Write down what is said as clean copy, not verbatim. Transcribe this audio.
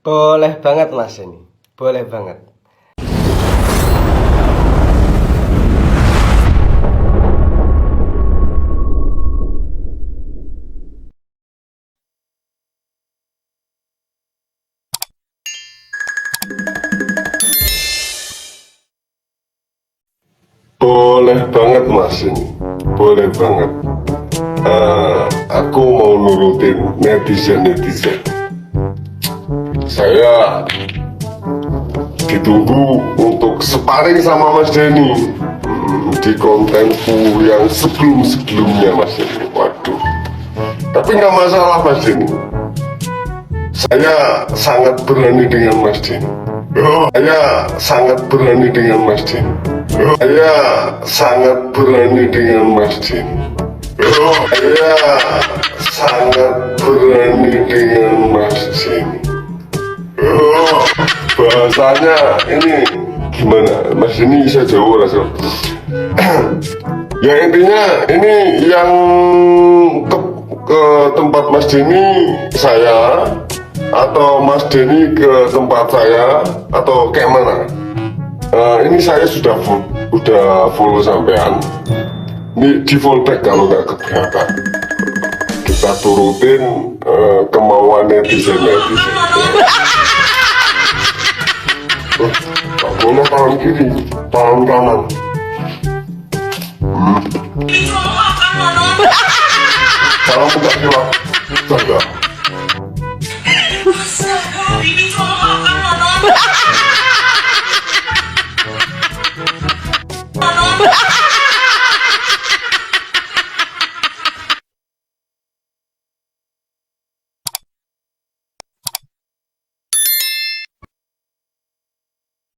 Boleh banget Mas ini. Boleh banget. Boleh banget Mas ini. Boleh banget. Aku mau nurutin netizen. Saya ditunggu untuk sparring sama Mas Denny di kontenku yang sebelum-sebelumnya Mas Denny. Waduh. Tapi nggak masalah Mas Denny. Saya sangat berani dengan Mas Denny. Saya sangat berani dengan Mas Denny. Saya sangat berani dengan Mas Denny. Saya sangat berani dengan Mas Denny. Bahasanya ini gimana? Mas ini bisa jauh rasa. Ya intinya ini yang ke tempat Mas Denny saya atau Mas Denny ke tempat saya atau kayak mana? Ini saya sudah full sampean. Ini di fallback kalau nggak keberatan. Kita turutin kemauan netizen. Tak boleh tangan kiri, tangan kanan. Salam buka silap, jaga.